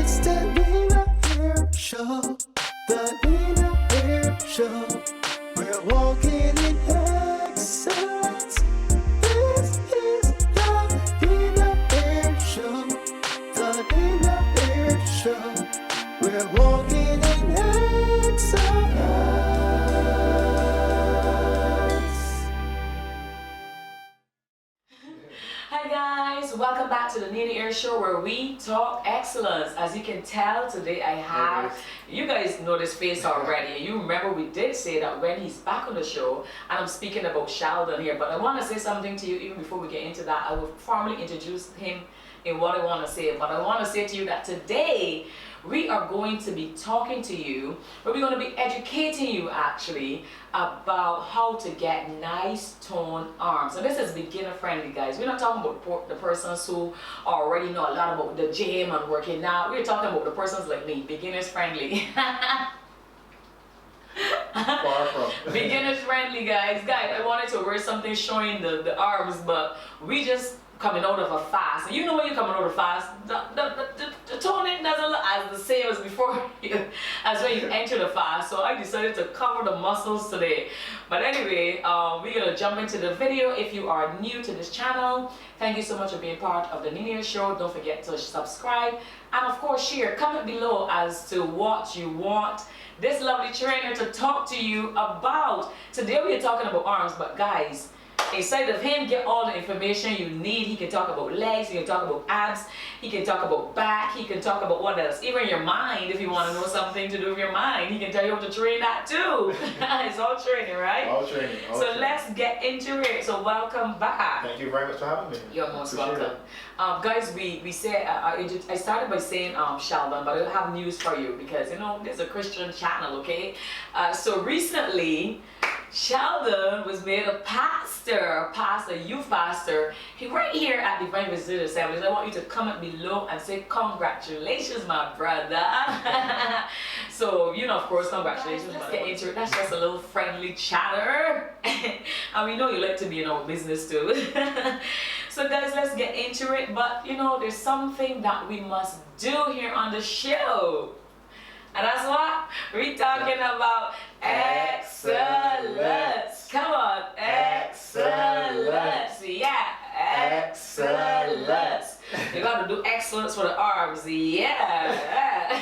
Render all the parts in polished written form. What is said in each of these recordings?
It's the Nina Air Show. The Nina Air Show. We're walking in excellence. This is the Nina Air Show. The Nina Air Show. We're walking in excellence. Hi guys, welcome back to the Nina Air Show where we talk excellence. As you can tell, today I have, you guys know this face already. You remember we did say that when he's back on the show, and I'm speaking about Sheldon here, but I want to say something to you even before we get into that. I will formally introduce him in what I want to say, but I want to say to you that today we are going to be talking to you, but we're going to be educating you actually about how to get nice toned arms. So this is beginner friendly, guys. We're not talking about the persons who already know a lot about the gym and working out. We're talking about the persons like me, beginners friendly. Far from. Beginners friendly, guys. Guys, I wanted to wear something showing the arms, but we just coming out of a fast. You know when you're coming out of a fast, the toning doesn't look as the same as before as when you enter the fast. So I decided to cover the muscles today. But anyway, we're gonna jump into the video. If you are new to this channel, thank you so much for being part of the Nina Show. Don't forget to subscribe and of course share. Comment below as to what you want this lovely trainer to talk to you about. Today we're talking about arms, but guys, inside of him, get all the information you need. He can talk about legs, he can talk about abs, he can talk about back, he can talk about what else. Even your mind, if you want to know something to do with your mind, he can tell you how to train that too. It's all training, right? All training. Let's get into it. So welcome back. Thank you very much for having me. You're most Appreciate welcome. Guys, we said, I started by saying Sheldon, but I have news for you because, you know, this is a Christian channel, okay? So recently, Sheldon was made a pastor, youth pastor. He right here at Divine Visitor Assemblies. I want you to comment below and say congratulations, my brother. So, you know, of course, congratulations. Let's get into it. That's just a little friendly chatter. And we know you like to be in our business too. So guys, let's get into it. But, you know, there's something that we must do here on the show. And that's what we're talking about. Excellence. Come on, excellence. Yeah, excellence. You gotta do excellence for the arms. Yeah.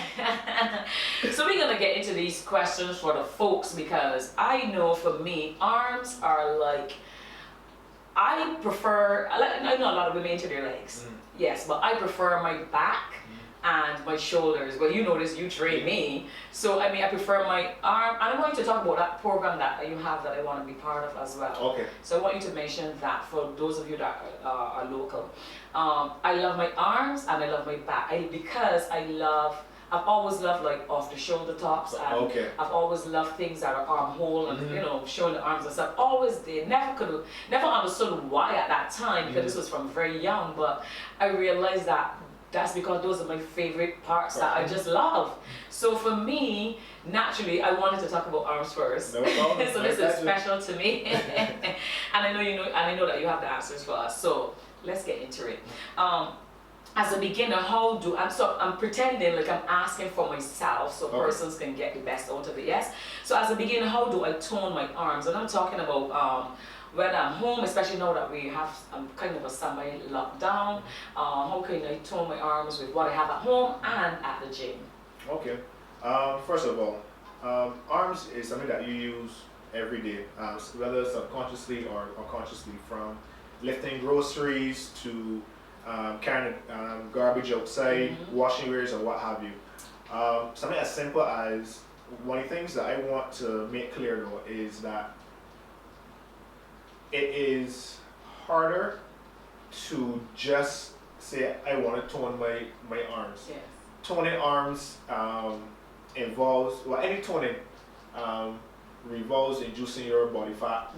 So we're gonna get into these questions for the folks because I know for me, arms are like, I know a lot of women into their legs. Yes, but I prefer my back and my shoulders. Well, you notice you train me, so I mean I prefer my arm. And I want you to talk about that program that you have that I want to be part of as well. Okay. So I want you to mention that for those of you that are local. I love my arms and I love my back because I've always loved like off the shoulder tops, and Okay. I've always loved things that are armhole and you know showing the arms and stuff. Always did. Never understood why at that time because this was from very young. But I realized that that's because those are my favorite parts that I just love. So for me, naturally, I wanted to talk about arms first. No problem. So this is special to me, and I know you know, and I know that you have the answers for us. So let's get into it. As a beginner, I'm pretending like I'm asking for myself so persons can get the best out of it, yes? So as a beginner, how do I tone my arms? And I'm talking about when I'm home, especially now that I'm kind of a semi lockdown, how can I tone my arms with what I have at home and at the gym? Okay. First of all, arms is something that you use every day, whether subconsciously or consciously, from lifting groceries to carrying garbage outside, washing wares or what have you. Something as simple as, one of the things that I want to make clear though is that it is harder to just say I want to tone my arms. Yes. Toning arms involves, well, any toning revolves inducing your body fat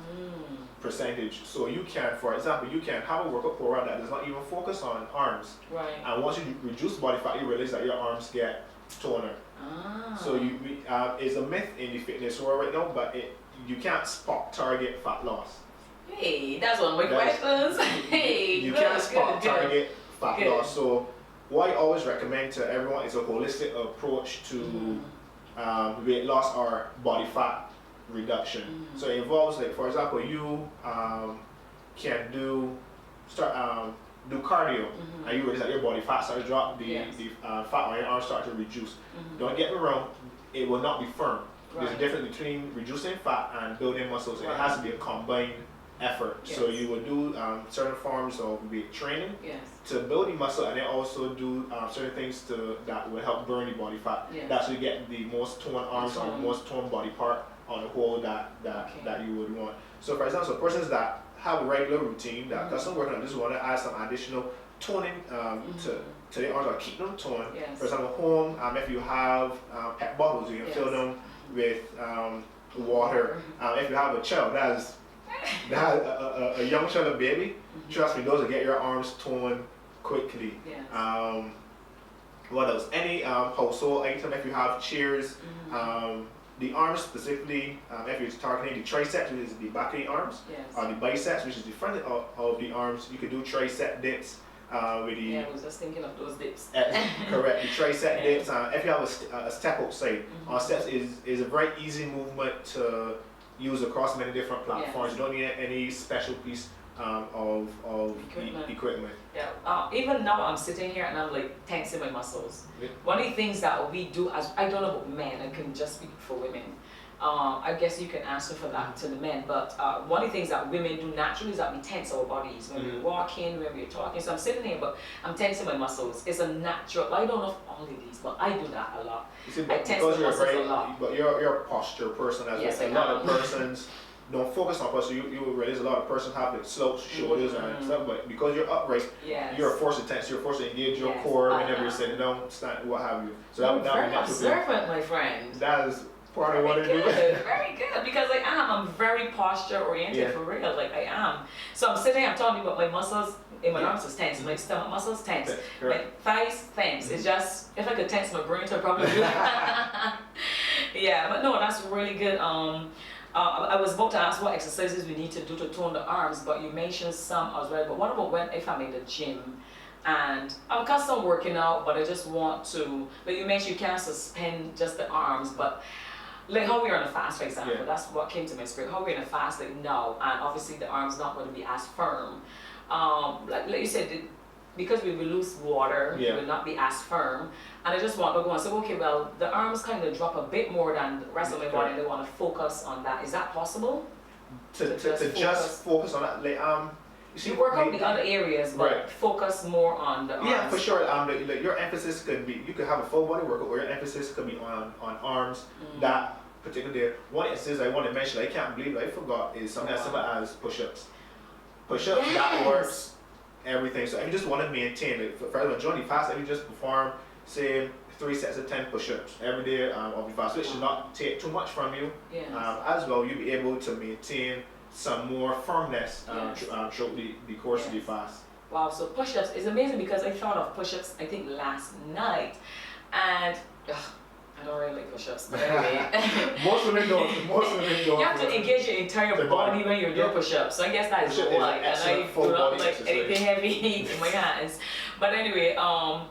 percentage. So you can, for example, you can have a workout program that does not even focus on arms. Right. And once you reduce body fat, you realize that your arms get toner. So it's a myth in the fitness world right now, but you can't spot target fat loss. Hey, that's one of my questions. Hey, you can't spot target fat loss. So what I always recommend to everyone is a holistic approach to weight loss or body fat reduction. So it involves, like, for example, you can do cardio, and you realize that your body fat start to drop, the fat on your arms start to reduce. Don't get me wrong, it will not be firm. There's a difference between reducing fat and building muscles. It has to be a combined effort. So you will do certain forms of weight training to build the muscle, and then also do certain things that will help burn the body fat. That's where you get the most toned arms or most toned body part on the whole that you would want. So for example, persons that have a regular routine that custom working on, just want to add some additional toning to their arms or keep them toned. For example, home, if you have pet bottles, you can fill them with water. If you have a child that's a young child, a baby, trust me, those will get your arms toned quickly. What else? Any household item, if you have chairs, the arms specifically, if you're targeting the triceps, which is the back of the arms, or the biceps, which is the front of the arms, you could do tricep dips. With the, I was just thinking of those dips. Correct, the tricep dips. If you have a step outside, steps is a very easy movement to use across many different platforms. You don't need any special piece of equipment. Even now I'm sitting here and I'm like tensing my muscles. One of the things that we do, as I don't know about men, I can just speak for women. I guess you can answer for that to the men, but one of the things that women do naturally is that we tense our bodies when we're walking, when we're talking. So I'm sitting here, but I'm tensing my muscles. It's a natural, I don't know if all of these, but I do that a lot. I tense my muscles a lot. But you're a posture person as well. A lot of persons don't focus on posture. You will realize a lot of persons have like sloped shoulders and stuff, but because you're upright, you're forced to tense, you're forced to engage your core whenever you're sitting down, stand, what have you. So that would be very observant, my friend. That is part of what I do. Very good, because I'm very posture oriented for real, like I am. So I'm sitting, I'm talking about my muscles in my arms is tense, my stomach muscles tense, my thighs tense. It's just, if I could tense my brain, I'd probably do that. But no, that's really good. I was about to ask what exercises we need to do to tone the arms, but you mentioned some as well. But what about if I'm in the gym and I'm accustomed working out, but I just want to, like you mentioned, you can't suspend just the arms, but like how we're on a fast, for example, that's what came to my spirit. How we're in a fast, like now, and obviously the arm's not going to be as firm. Like you said, because we will lose water, it will not be as firm. And I just want to go and say, okay, well, the arms kind of drop a bit more than the rest of my body, and they want to focus on that. Is that possible? To just focus on that, like you work out the other areas, but focus more on the arms. Yeah, for sure. Like your emphasis could be, you could have a full body workout, or your emphasis could be on arms. That particular day. One exercise I want to mention, I can't believe I forgot, is something as simple as push-ups. Push-ups, that works everything. So if you just want to maintain it, for example, during the fast, if you just perform, say, 3 sets of 10 push-ups every day of the fast, which should not take too much from you. As well, you'll be able to maintain some more firmness throughout the course of the fast. Wow, so push-ups is amazing, because I thought of push-ups, I think, last night, and I don't really like push-ups, but anyway. Most women don't. You have to engage your entire body when you're doing push-ups, so I guess that's why. And I do not like anything heavy in my hands. But anyway, I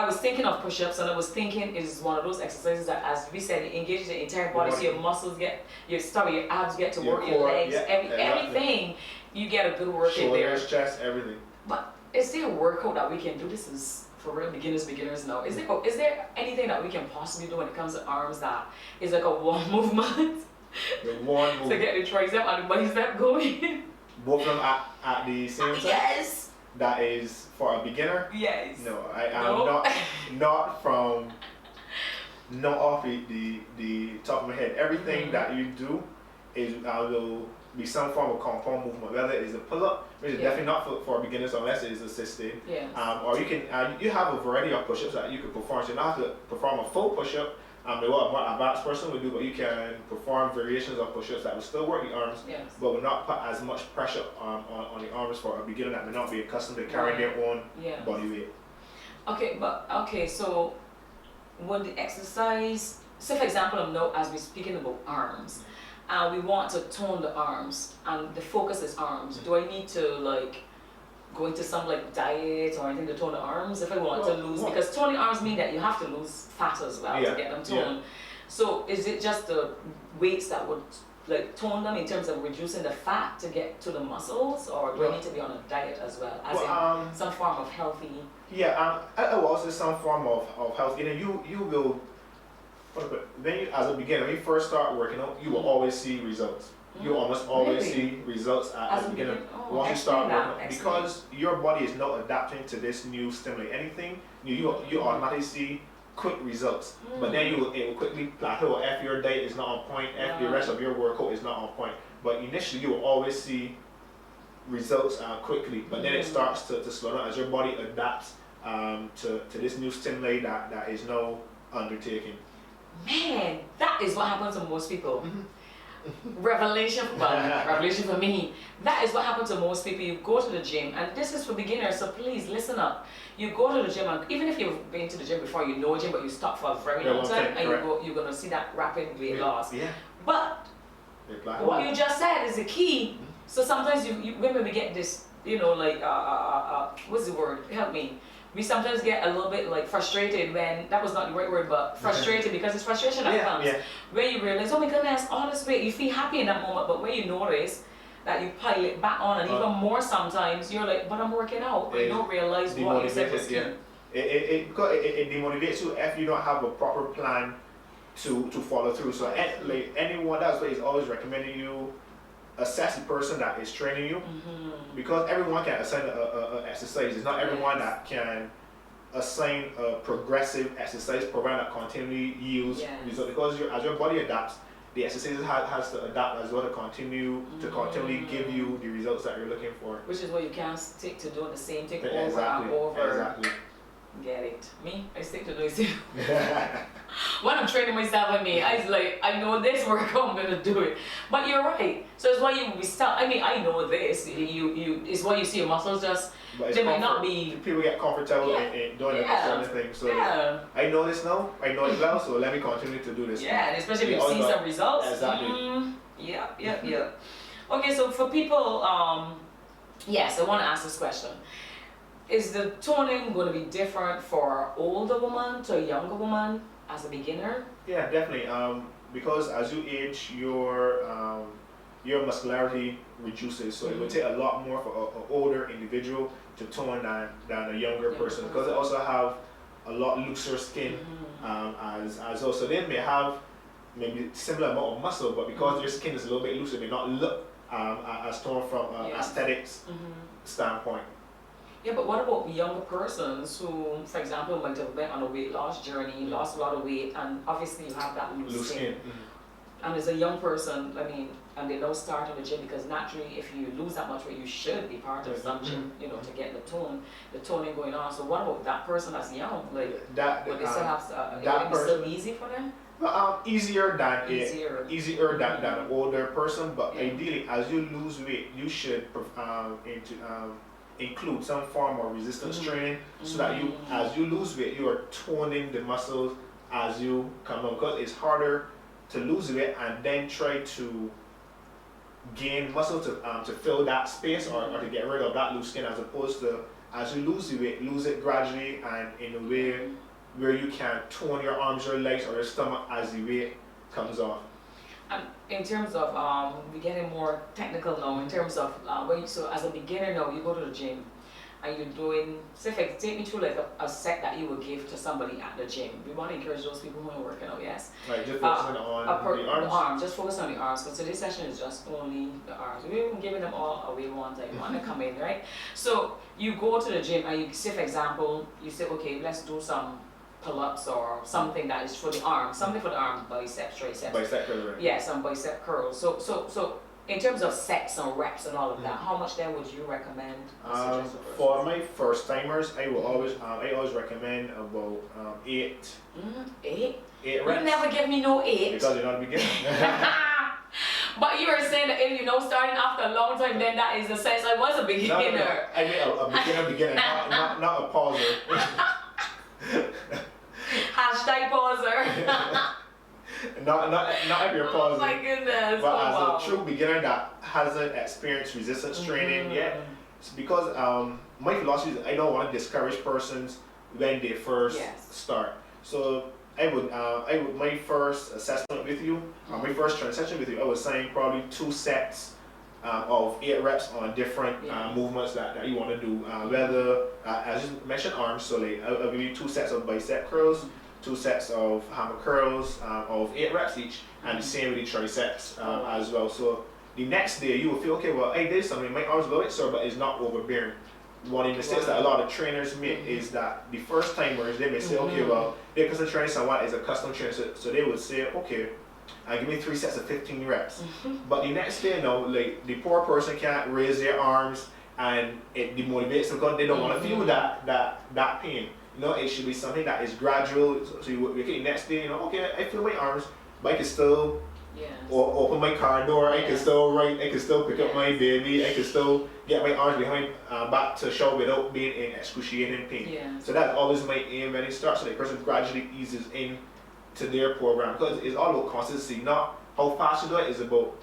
was thinking of push-ups, and I was thinking it's one of those exercises that, as we said, it engages your entire body, so your muscles your abs get to work, your legs, everything. You get a good workout there. Shoulders, chest, everything. But is there a workout that we can do? This is for real beginners now. Is there anything that we can possibly do when it comes to arms that is like a one movement? To get the tricep and the bicep going? Both of them at the same time? Yes! That is for a beginner? Yes. No, I am not off the top of my head. Everything that you do will be some form of compound movement, whether it is a pull-up, which is definitely not for beginners unless it is assisted. Or you can you have a variety of push-ups that you can perform. So you don't have to perform a full push-up. What a more advanced person would do, but you can perform variations of push-ups that will still work the arms, but will not put as much pressure on the arms for a beginner that may not be accustomed to carrying their own body weight. So when the exercise, so for example, as we're speaking about arms, we want to tone the arms, and the focus is arms. Do I need to going to some like diet or anything to tone the arms if I want to lose? Well, Because toning arms mean that you have to lose fat as well Yeah, to get them yeah. toned. So is it just the weights that would like tone them in terms of reducing the fat to get to the muscles, or do I Well- need to be on a diet as well, as Well, in some form of healthy? Yeah, I will also some form of health. You know, you will, when you, as a beginner, when you first start working out, you will always see results. You almost always Really? see results as a beginner. Oh, Once you start explain working that, out, explain. because your body is not adapting to this new stimuli. Anything, you automatically see quick results. But then it will quickly plateau if your diet is not on point, if the rest of your workout is not on point. But initially, you will always see results quickly. But then it starts to slow down as your body adapts to this new stimuli that is now undertaking. Man, that is what happens to most people. Revelation for me. That is what happens to most people. You go to the gym, and this is for beginners, so please listen up. You go to the gym, and even if you've been to the gym before, you know gym, but you stop for a very long time, and you're gonna see that rapid weight loss. Yeah. But what you just said is the key. So sometimes you women, we get this, you know, like what's the word? Help me. We sometimes get a little bit like frustrated when, that was not the right word, but frustrated because it's frustration that comes. When you realize, oh my goodness, all this weight, you feel happy in that moment, but when you notice that you pile it back on, and even more sometimes, you're like, but I'm working out, but you don't realize what you said was key. Because it demotivates you if you don't have a proper plan to follow through. So like anyone that's what is always recommending you assess the person that is training you, because everyone can assign a exercise. It's not everyone that can assign a progressive exercise program that continually yields results, because as your body adapts, the exercise has to adapt as well to continually give you the results that you're looking for. Which is why you can't stick to doing the same thing over Exactly. and over. Exactly. Get it? Me, I stick to doing the same. When I'm training myself, I know this work, I'm gonna do it. But you're right. So it's why we start. I mean, I know this. It's why you see your muscles just. They might not be. People get comfortable in doing the certain things. So I know this now. I know it well. So let me continue to do this. Yeah, and especially if you see some results. Exactly. Yeah. Okay, so for people, yes, I want to ask this question. Is the toning going to be different for an older woman to a younger woman as a beginner? Yeah, definitely. Because as you age, your muscularity reduces, so it will take a lot more for an older individual to tone than a younger person, because they also have a lot looser skin. As also they may have maybe similar amount of muscle, but because their skin is a little bit looser, they may not look as toned from aesthetics standpoint. Yeah, but what about younger persons who, for example, might have been on a weight loss journey, lost a lot of weight, and obviously you have that loose skin. And as a young person, and they now start in the gym, because naturally if you lose that much weight, you should be part of some gym, to get the toning going on. So what about that person that's young? Like, would they still have would it be still easy for them? Easier than an older person, but ideally, as you lose weight, you should include some form of resistance training, so that as you lose weight, you are toning the muscles as you come on, because it's harder to lose weight and then try to gain muscle to fill that space or to get rid of that loose skin, as opposed to as you lose the weight, lose it gradually and in a way where you can tone your arms, your legs, or your stomach as the weight comes off. And in terms of, we're getting more technical now, in terms of, so as a beginner now, you go to the gym, and you're doing, take me through like a set that you would give to somebody at the gym. We want to encourage those people who are working out, yes? Right, just focusing on the arms? The arms, just focus on the arms, because today's session is just only the arms. We're even giving them all away one time, you want to come in, right? So you go to the gym, and you say, for example, you say, okay, let's do some pull-ups or something that is for the arms, biceps, triceps. Bicep curls, right? Yeah, some bicep curls. So in terms of sets and reps and all of that, how much then would you recommend? For my first timers, I always recommend about 8. 8? 8 reps. You never give me no 8. Because you're not a beginner. But you were saying that if starting after a long time, then that is the sense I was a beginner. No. I mean a beginner, not a pauser. Hashtag pauser. not if you're pausing. Oh my goodness. But as a true beginner that hasn't experienced resistance training yet, because my philosophy is I don't want to discourage persons when they first start. So I would my first assessment with you, my first training session with you, I was saying probably 2 sets of 8 reps on different movements that you want to do. Whether as you mentioned arms, so like I'll give you 2 sets of bicep curls, 2 sets of hammer curls of 8 reps each, and the same with the triceps as well. So the next day you will feel, okay, well I did something, my arms a little bit sore, but it's not overbearing. One of the mistakes that a lot of trainers make is that the first timers, they may say, okay, well, they're custom training someone is a custom trainer, so they would say, okay, give me 3 sets of 15 reps. But the next day, like the poor person can't raise their arms, and it demotivates them because they don't want to feel that pain. It should be something that is gradual. So you wake up the next day, okay, I feel my arms, but I can still open my car door, I can still write, I can still pick up my baby, I can still get my arms behind back to show without being in excruciating pain. So that's always my aim when it starts, so the person gradually eases in to their program, because it's all about consistency, not how fast you do it, it's about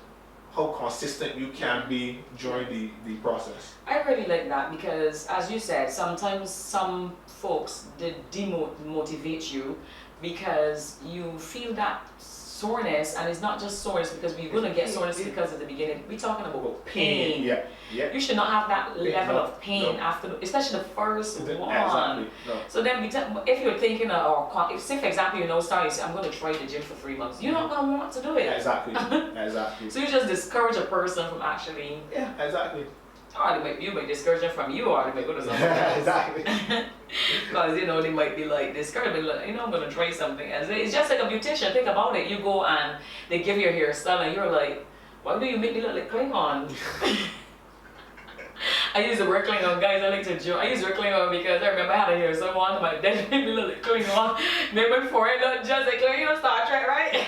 how consistent you can be during the process. I really like that, because as you said, sometimes some folks demotivate you because you feel that soreness, and it's not just soreness, because we're going to get soreness because at the beginning we're talking about pain. You should not have that level of pain after, especially the first one. Exactly. So then if you're thinking or say for example starting, you say I'm going to try the gym for 3 months, you're not going to want to do it. Exactly. So you just discourage a person from actually. Exactly. Or you might discourage them from you, or they might go to something else. Exactly. Because they might be like discouraged, like, I'm gonna try something. It's just like a beautician. Think about it. You go and they give you a hairstyle, and you're like, why do you make me look like Klingon? I use the word Klingon, guys. I like to joke. I use the word Klingon because I remember I had a hairstyle once. My dad made me look like Klingon. Made my forehead look just like Klingon. Star Trek, right?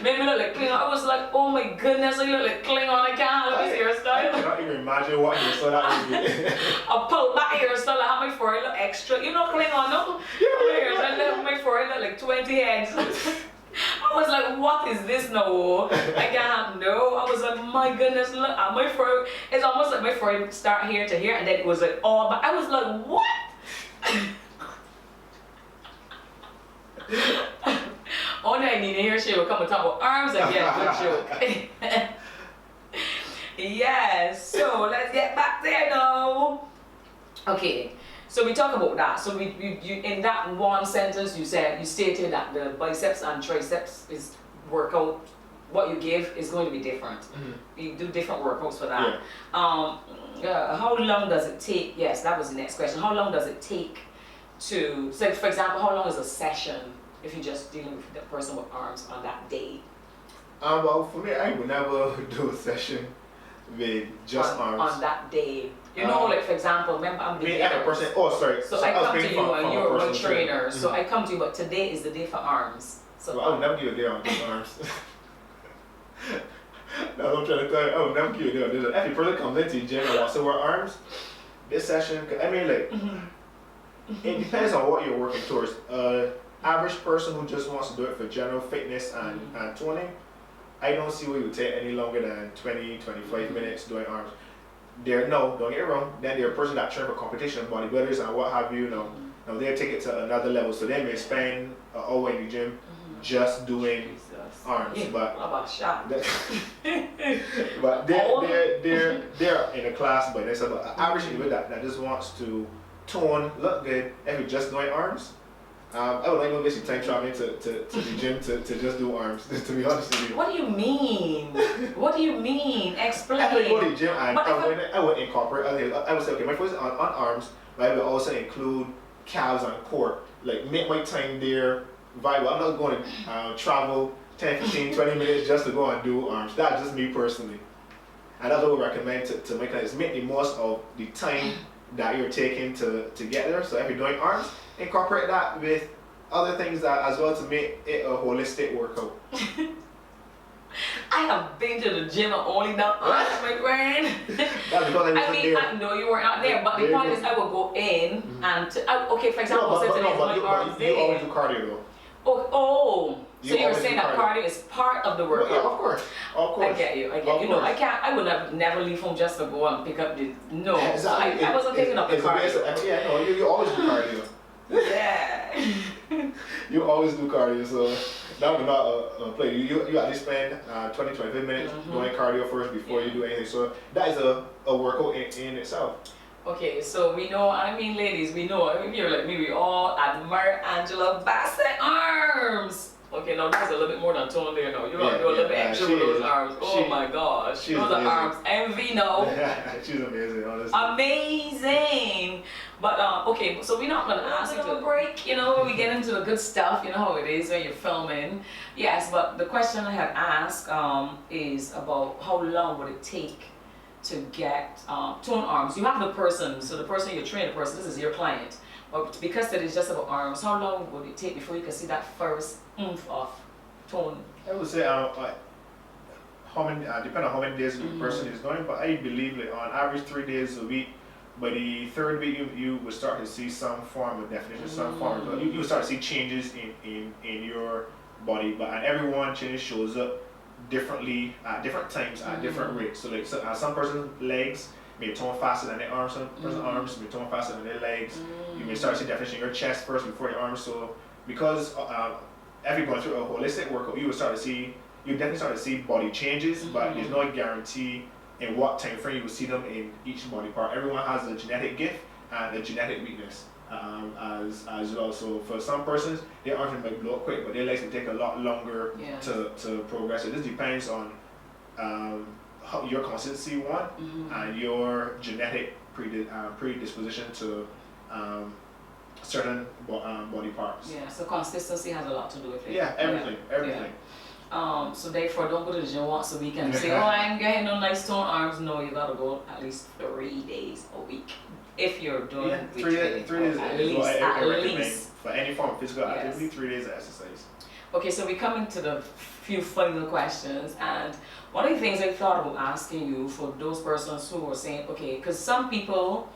Made me look like Klingon. I was like, oh my goodness, I look like Klingon. I can't have this hairstyle. I cannot even imagine what hairstyle that would be. I pulled back hairstyle. I have my forehead look extra. Klingon, no? I left my forehead look like 20 heads. I was like, what is this now? I can't know. I was like, my goodness, look at my forehead. It's almost like my forehead start here to here, and then it was like all back. I was like, what? Only I need to hear she will come and talk about arms again. Good joke. Yes, so let's get back there now. Okay. So we talk about that. So you in that one sentence you stated that the biceps and triceps is workout. What you give is going to be different. You do different workouts for that. How long does it take? Yes, that was the next question. How long does it take to? So for example, how long is a session if you're just dealing with the person with arms on that day? Well, for me, I would never do a session with just arms on that day. Like for example, remember I'm the person. Oh, sorry. So I come to you and you're a trainer. So I come to you, but today is the day for arms. So I would never give a day on arms. No, I'm trying to tell you. I would never give a day on this. If a person comes into the gym and wants to wear arms, this session, it depends on what you're working towards. Average person who just wants to do it for general fitness and toning, I don't see why it would take any longer than 20-25 minutes doing arms. Don't get it wrong, then they're a person that train for competition, bodybuilders and what have you, now they'll take it to another level, so they may spend an hour in the gym just doing arms, but but they're in a class by themselves. But an average individual that just wants to tone, look good, if you're just doing arms, I would not even waste your time traveling to the gym to just do arms, to be honest with you. What do you mean? What do you mean? Explain. If I go to the gym and I would incorporate other things. I would say, okay, my focus is on arms, but I would also include calves and core. Like, make my time there viable. I'm not going to travel 10, 15, 20 minutes just to go and do arms. That's just me personally. And that's what we recommend to my clients. Make the most of the time that you're taking to get there. So if you're doing arms, incorporate that with other things that as well to make it a holistic workout. I have been to the gym and only done arms, my friend. That's because I know you were not there, but the point is I will go in and okay, for example, you always do cardio though. So you were always saying do that cardio is part of the Well, workout? yeah, of course. Of course. I get you. Of You know, course. I would never leave home just to go and pick up the, no. Exactly. I wasn't thinking of the It's a basic- cardio. yeah, no, you always do cardio. Yeah. You always do cardio, so that would not play. You at least spend 20, 25 minutes doing cardio first before you do anything. So that is a workout in itself. Okay, so we know, I mean, ladies, we know, if you're like me, we all admire Angela Bassett arms. Okay, now that's a little bit more than tone there now. You're gonna do a little bit extra with those arms. Oh my gosh, those are arms. Envy now. She's amazing, honestly. Amazing. But okay, so we're not gonna ask you to break, you know, when we get into the good stuff, you know how it is when you're filming. Yes, but the question I had asked is about how long would it take to get toned arms. You have the person, so the person you train, the person, this is your client. But because it is just about arms, how long would it take before you can see that first oomph of tone? I would say like how many depending on how many days the person is going, but I believe like on average 3 days a week. By the third week, you would start to see some form of definition, some form of, you would start to see changes in your body. But and everyone change shows up differently at different times at different rates. So like some person's legs may tone faster than their arms, some person's arms may tone faster than their legs. You may start to see definition in your chest first before your arms. So because if you're going through a holistic workout, you definitely start to see body changes, but there's no guarantee in what time frame you will see them in each body part. Everyone has a genetic gift and a genetic weakness as well. So for some persons, their arms might blow up quick, but their legs will take a lot longer to progress. So this depends on how your consistency you want and your genetic predisposition to certain body parts. Yeah, so consistency has a lot to do with it. Yeah, everything. So therefore, don't go to the gym once a week and say, oh, I'm getting no nice toned arms. No, you gotta go at least 3 days a week if you're doing three days at least. For any form of physical activity, 3 days of exercise. Okay, so we come into the few final questions, and one of the things I thought about asking you for those persons who are saying, okay, because some people,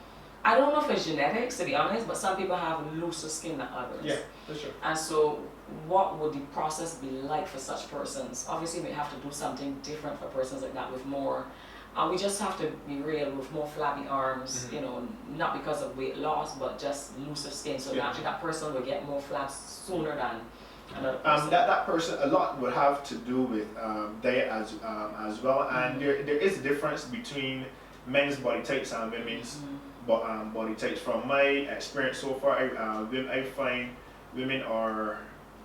I don't know if it's genetics to be honest, but some people have looser skin than others. Yeah, for sure. And so what would the process be like for such persons? Obviously we have to do something different for persons like that with more, we just have to be real with more flabby arms, you know, not because of weight loss, but just looser skin. So naturally that person will get more flaps sooner than another person. That person, a lot would have to do with diet as well. And there is a difference between men's body types and women's body types. From my experience so far, I find women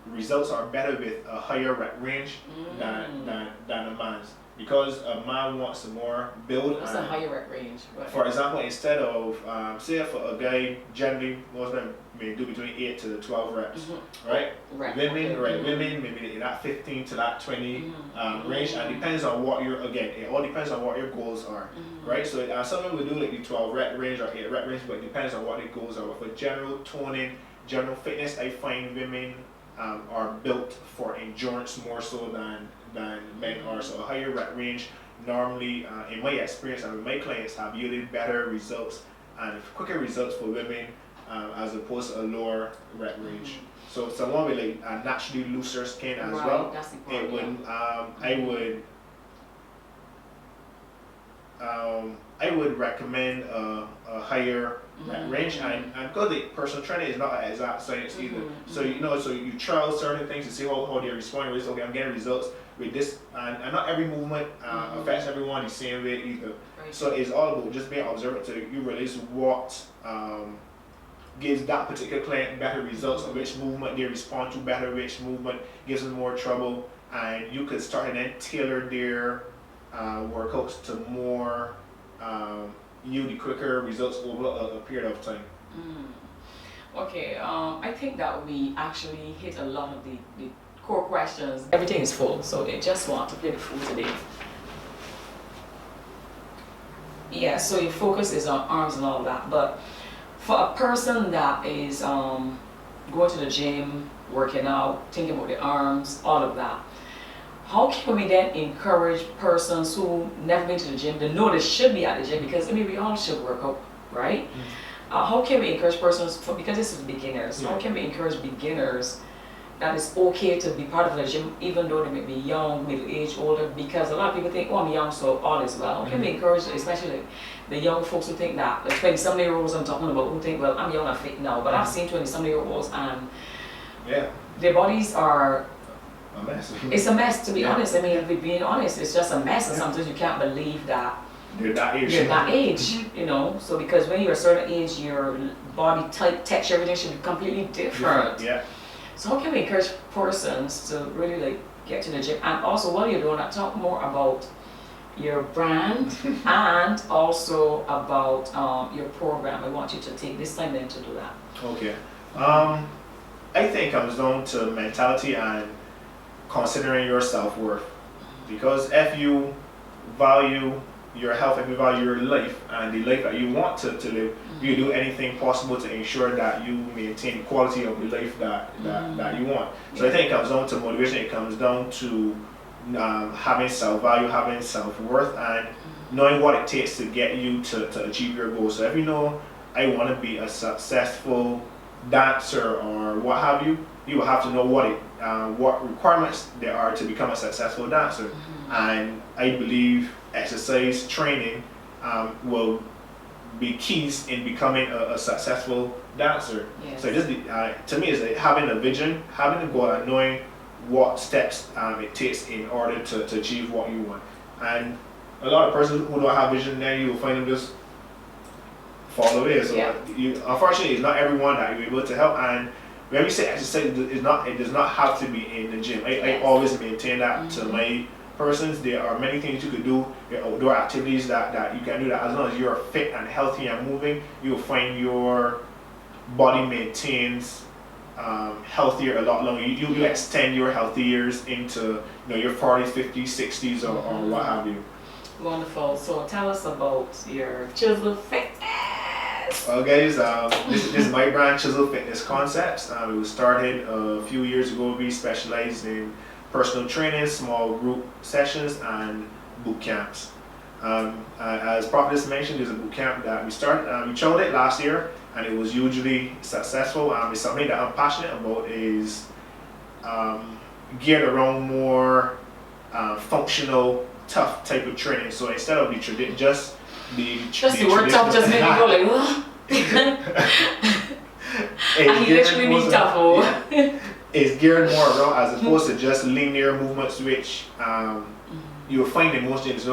results are better with a higher rep range than a man's, because a man wants to more build. What's a higher rep range? For example, instead of say for a guy, generally most of them may do between 8 to 12 reps, right? Women maybe in that 15 to that 20 range, and depends on what it all depends on what your goals are, right? So some people do like the 12 rep range or 8 rep range, but it depends on what their goals are. But for general toning, general fitness, I find women are built for endurance more so than men are. So a higher rep range normally, in my experience and with my clients, have yielded better results and quicker results for women as opposed to a lower rep range. So someone with like a naturally looser skin as well, it would I would recommend a higher range, and because the personal trainer is not an exact science either. So so you trial certain things to see how they respond. Okay, I'm getting results with this, and not every movement affects everyone the same way either. Right. So it's all about just being observant to you realize what gives that particular client better results, or which movement they respond to better, which movement gives them more trouble, and you could start and then tailor their workouts to more yield the quicker results over a period of time. Okay, I think that we actually hit a lot of the core questions. Everything is full, so they just want to play the fool today. Yeah, so your focus is on arms and all that, but for a person that is going to the gym, working out, thinking about the arms, all of that, how can we then encourage persons who never been to the gym, they know they should be at the gym, because I mean we all should work out, right? How can we encourage persons, because this is beginners, how can we encourage beginners that it's okay to be part of the gym, even though they may be young, middle-aged, older, because a lot of people think, oh, I'm young, so all is well. Can we encourage, especially like the young folks who think that, the 20-something-year-olds I'm talking about, who think, well, I'm young and fit now, but I've seen 20-something-year-olds and their bodies are a mess. It's a mess, to be honest. I mean, if we're being honest, it's just a mess, and sometimes you can't believe that You're that age. you're that age, you know. So because when you're a certain age, your body type, texture, everything should be completely different. Yeah. So how can we encourage persons to really like get to the gym? And also, while you're doing that, talk more about your brand and also about your program. I want you to take this time then to do that. Okay. I think it comes down to mentality and considering your self-worth. Because if you value your health, if you value your life and the life that you want to live, you do anything possible to ensure that you maintain the quality of the life that you want. So I think it comes down to motivation, it comes down to having self-value, having self-worth, and knowing what it takes to get you to achieve your goals. So if you know, I want to be a successful dancer or what have you, you will have to know what requirements there are to become a successful dancer. And I believe exercise training will be keys in becoming a successful dancer. Yes. So just to me, is having a vision, having a goal, and knowing what steps it takes in order to achieve what you want. And a lot of persons who don't have vision, then you will find them just fall away. So unfortunately, it's not everyone that you're able to help. And when we say exercise, it does not have to be in the gym. I always maintain that to my persons. There are many things you could do, outdoor activities that you can do, that as long as you're fit and healthy and moving, you'll find your body maintains healthier a lot longer. You extend your healthy years into your 40s, 50s, 60s, or what have you. Wonderful. So tell us about your Chisel Fitness. Well, guys, this is my brand, Chisel Fitness Concepts. It was started a few years ago. We specialize in personal training, small group sessions, and boot camps. As Prophetess mentioned, there's a boot camp that we started. We tried it last year, and it was hugely successful. It's something that I'm passionate about, is geared around more functional, tough type of training. So instead of just the word tough just made me go like, what? And you literally mean tough, oh. It's geared more around, as opposed to just linear movements, which you will find in most gyms.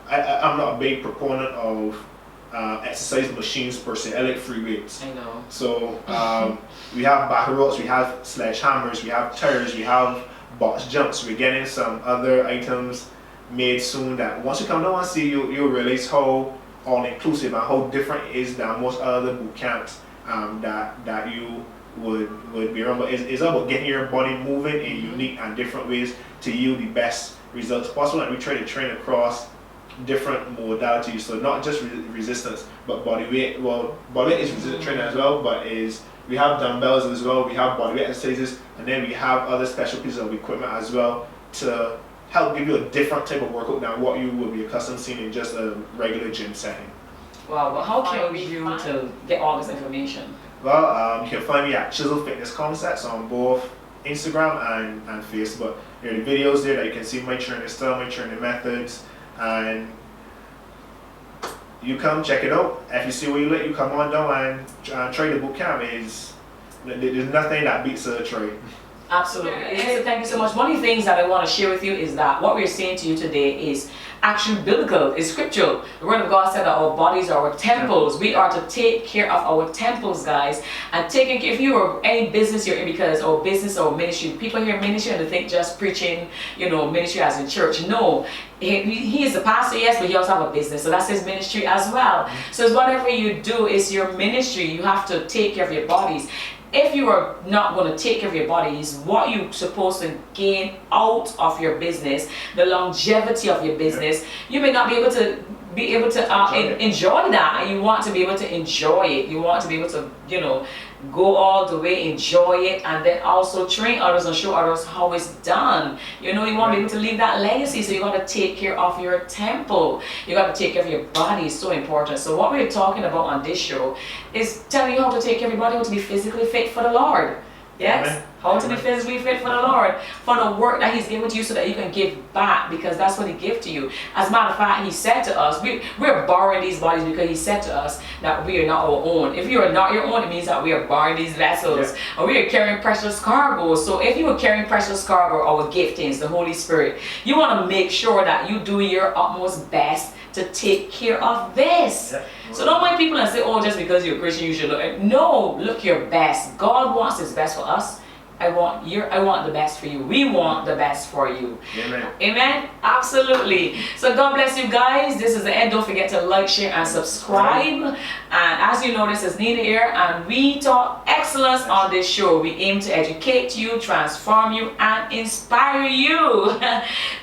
I'm not a big proponent of exercise machines per se. I like free weights. I know. So we have battle ropes, we have sledgehammers, we have tires, we have box jumps. We're getting some other items made soon that once you come down and see, you'll realize how all-inclusive and how different it is than most other boot camps that you would be around. But it's about getting your body moving in unique and different ways to yield the best results possible. And we try to train across different modalities, so not just resistance, but body weight. Well, body weight is resistance training as well, but we have dumbbells as well, we have body weight exercises, and then we have other special pieces of equipment as well to help give you a different type of workout than what you would be accustomed to seeing in just a regular gym setting. Wow, well, how can you to get all this information? Well, you can find me at Chisel Fitness Concepts on both Instagram and Facebook. There are the videos there that you can see my training style, my training methods, and you come check it out. If you see what you like, you come on down and try the boot camp. There's nothing that beats a try. Absolutely. Listen, thank you so much. One of the things that I want to share with you is that what we're saying to you today is actually biblical, is scriptural. The word of God said that our bodies are our temples. We are to take care of our temples, guys. And taking care, if you are any business you're in, because our business or ministry, people hear ministry and they think just preaching, ministry as in church. No. He is a pastor, yes, but he also have a business, so that's his ministry as well. So it's whatever you do is your ministry. You have to take care of your bodies. If you are not going to take care of your bodies, what you're supposed to gain out of your business, the longevity of your business, you may not be able to enjoy that, and you want to be able to enjoy it. You want to be able to, go all the way, enjoy it, and then also train others and show others how it's done. You want to be able to leave that legacy, so you got to take care of your temple. You got to take care of your body. It's so important. So what we're talking about on this show is telling you how to take care of your body, how to be physically fit for the Lord. Yes? Amen. How to be physically fit for the Lord, for the work that He's given to you so that you can give back, because that's what He gave to you. As a matter of fact, He said to us, we're borrowing these bodies because He said to us that we are not our own. If you are not your own, it means that we are borrowing these vessels, or we are carrying precious cargo. So if you are carrying precious cargo, our giftings, the Holy Spirit, you want to make sure that you do your utmost best to take care of this. So don't mind people and say, oh, just because you're a Christian you should look. No, look your best. God wants His best for us. I want the best for you. We want the best for you. Amen. Amen. Absolutely. So God bless you guys. This is the end. Don't forget to like, share, and subscribe. And as you know, this is Nina here, and we talk excellence on this show. We aim to educate you, transform you, and inspire you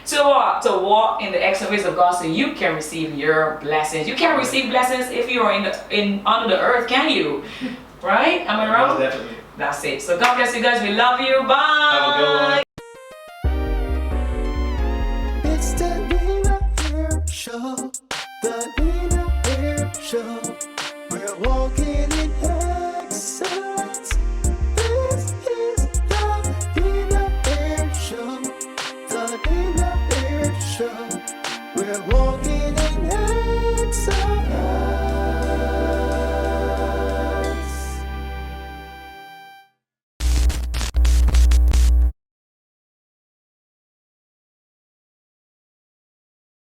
to walk in the excellent ways of God, so you can receive your blessings. You can't receive blessings if you are under the earth, can you? Right? Am I wrong? No, definitely. That's it. So God bless you guys. We love you. Bye. Have a good one. It's the Nina Hair Show. The Nina Hair Show.